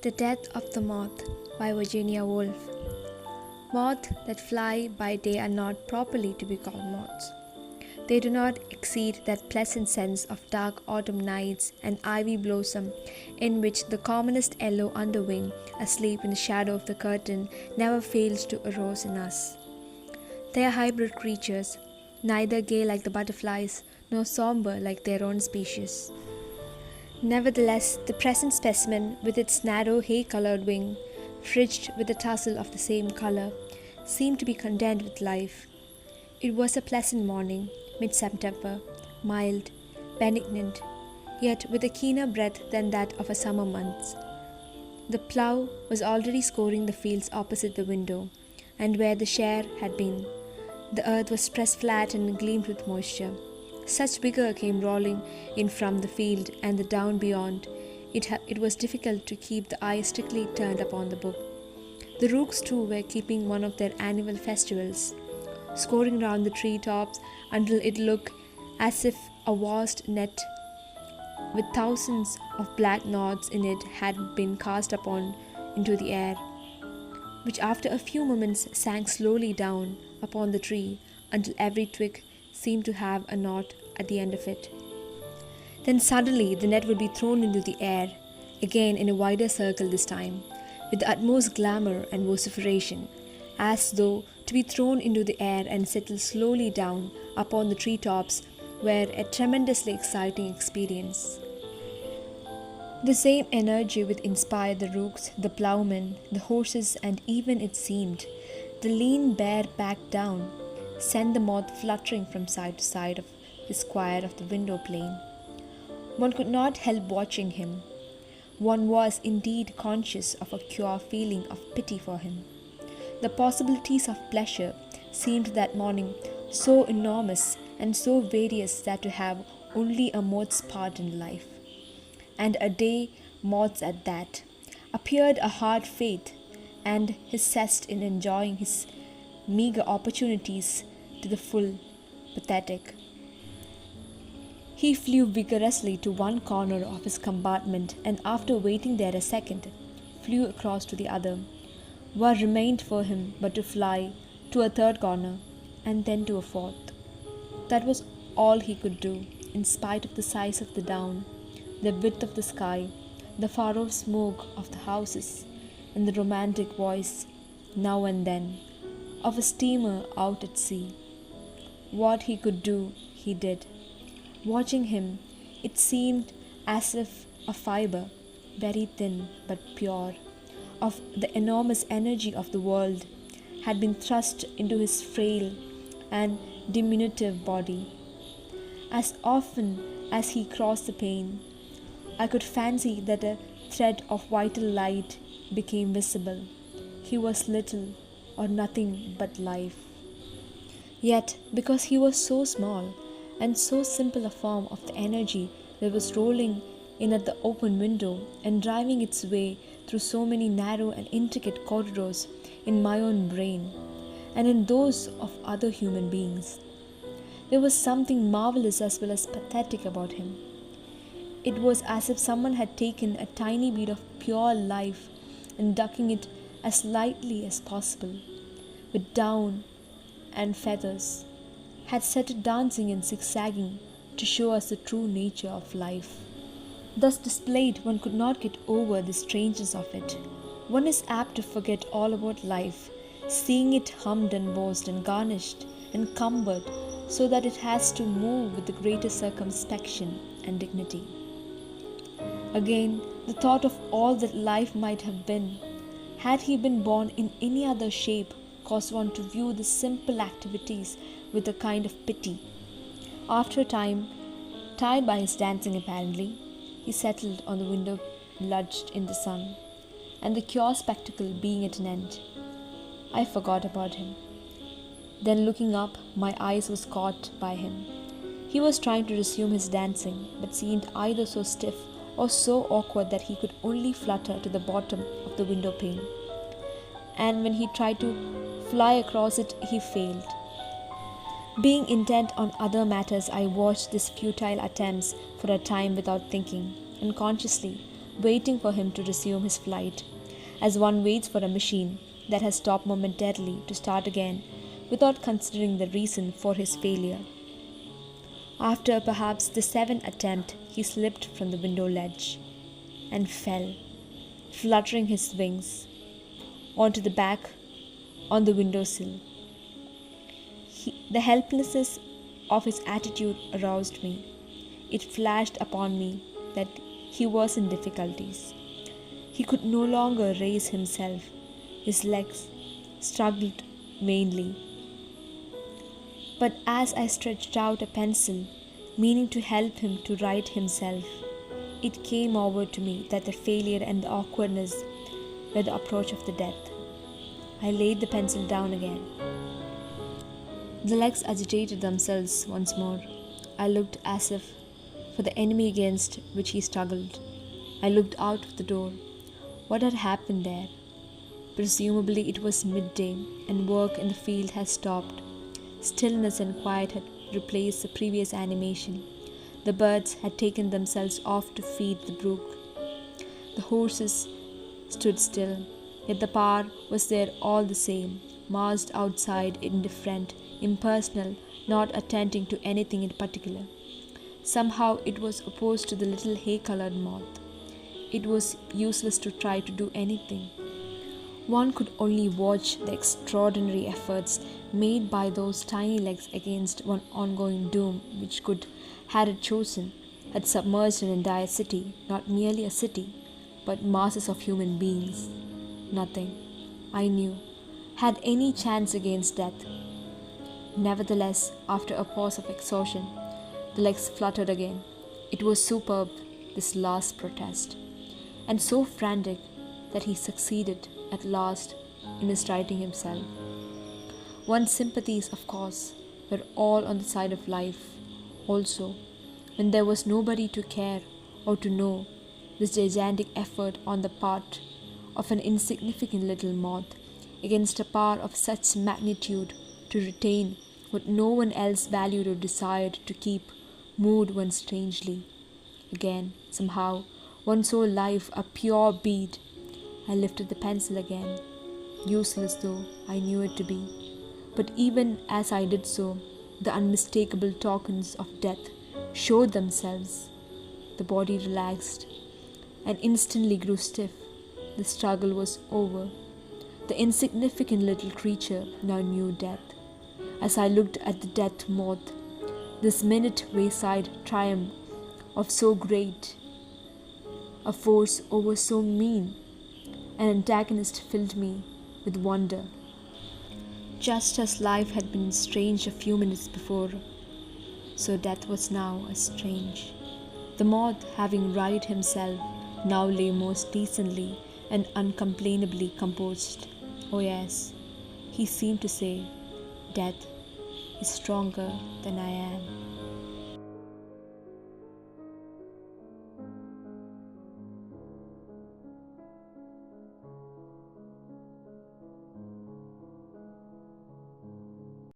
The Death of the Moth by Virginia Woolf. Moths that fly by day are not properly to be called moths. They do not exceed that pleasant sense of dark autumn nights and ivy blossom in which the commonest yellow underwing, asleep in the shadow of the curtain, never fails to arouse in us. They are hybrid creatures, neither gay like the butterflies nor somber like their own species. Nevertheless, the present specimen, with its narrow hay-colored wing, fringed with a tassel of the same color, seemed to be content with life. It was a pleasant morning, mid-September, mild, benignant, yet with a keener breath than that of a summer month. The plough was already scouring the fields opposite the window, and where the share had been, the earth was pressed flat and gleamed with moisture. Such vigor came rolling in from the field and the down beyond, it was difficult to keep the eye strictly turned upon the book. The rooks too were keeping one of their annual festivals, scoring round the tree tops until it looked as if a vast net with thousands of black knots in it had been cast upon into the air, which after a few moments sank slowly down upon the tree until every twig seemed to have a knot at the end of it. Then suddenly the net would be thrown into the air, again in a wider circle this time, with the utmost glamour and vociferation, as though to be thrown into the air and settle slowly down upon the tree tops were a tremendously exciting experience. The same energy which inspired the rooks, the ploughmen, the horses, and even, it seemed, the lean bear back down, sent the moth fluttering from side to side of the square of the window pane. One could not help watching him. One was indeed conscious of a pure feeling of pity for him. The possibilities of pleasure seemed that morning so enormous and so various that to have only a moth's part in life, and a day moth's at that, appeared a hard fate, and his zest in enjoying his meagre opportunities to the full pathetic. He flew vigorously to one corner of his compartment, and after waiting there a second, flew across to the other. What remained for him but to fly to a third corner, and then to a fourth? That was all he could do, in spite of the size of the down, the width of the sky, the far-off smoke of the houses, and the romantic voice, now and then, of a steamer out at sea. What he could do, he did. Watching him, it seemed as if a fibre, very thin but pure, of the enormous energy of the world had been thrust into his frail and diminutive body. As often as he crossed the pane, I could fancy that a thread of vital light became visible. He was little or nothing but life. Yet, because he was so small and so simple a form of the energy that was rolling in at the open window and driving its way through so many narrow and intricate corridors in my own brain and in those of other human beings, there was something marvelous as well as pathetic about him. It was as if someone had taken a tiny bit of pure life and ducking it as lightly as possible, with down and feathers, had set it dancing and zigzagging to show us the true nature of life. Thus displayed, one could not get over the strangeness of it. One is apt to forget all about life, seeing it hummed and bossed and garnished and cumbered so that it has to move with the greater circumspection and dignity. Again, the thought of all that life might have been, had he been born in any other shape, caused one to view the simple activities with a kind of pity. After a time, tired by his dancing apparently, he settled on the window lodged in the sun, and the cure spectacle being at an end, I forgot about him. Then looking up, my eyes was caught by him. He was trying to resume his dancing, but seemed either so stiff or so awkward that he could only flutter to the bottom of the window pane. And when he tried to fly across it, he failed. Being intent on other matters, I watched these futile attempts for a time without thinking. Unconsciously, waiting for him to resume his flight, as one waits for a machine that has stopped momentarily to start again without considering the reason for his failure. After perhaps the seventh attempt, he slipped from the window ledge and fell, fluttering his wings, onto the back on the windowsill. The helplessness of his attitude aroused me. It flashed upon me that he was in difficulties. He could no longer raise himself. His legs struggled vainly. But as I stretched out a pencil, meaning to help him to right himself, it came over to me that the failure and the awkwardness were the approach of the death. I laid the pencil down again. The legs agitated themselves once more. I looked as if for the enemy against which he struggled. I looked out of the door. What had happened there? Presumably it was midday, and work in the field had stopped. Stillness and quiet had replaced the previous animation. The birds had taken themselves off to feed the brook. The horses stood still, yet the power was there all the same, massed outside, indifferent, impersonal, not attending to anything in particular. Somehow it was opposed to the little hay-colored moth. It was useless to try to do anything. One could only watch the extraordinary efforts made by those tiny legs against one ongoing doom which could, had it chosen, had submerged an entire city, not merely a city, but masses of human beings. Nothing, I knew, had any chance against death. Nevertheless, after a pause of exhaustion, the legs fluttered again. It was superb, this last protest, and so frantic that he succeeded at last in his righting himself. One's sympathies, of course, were all on the side of life. Also, when there was nobody to care or to know, this gigantic effort on the part of an insignificant little moth against a power of such magnitude to retain what no one else valued or desired to keep, moved one strangely. Again, somehow, one saw life a pure bead. I lifted the pencil again, useless though I knew it to be. But even as I did so, the unmistakable tokens of death showed themselves. The body relaxed and instantly grew stiff. The struggle was over. The insignificant little creature now knew death. As I looked at the death moth, this minute wayside triumph of so great a force over so mean an antagonist filled me with wonder. Just as life had been strange a few minutes before, so death was now as strange. The moth, having righted himself, now lay most decently and uncomplainably composed. Oh yes, he seemed to say, death is stronger than I am.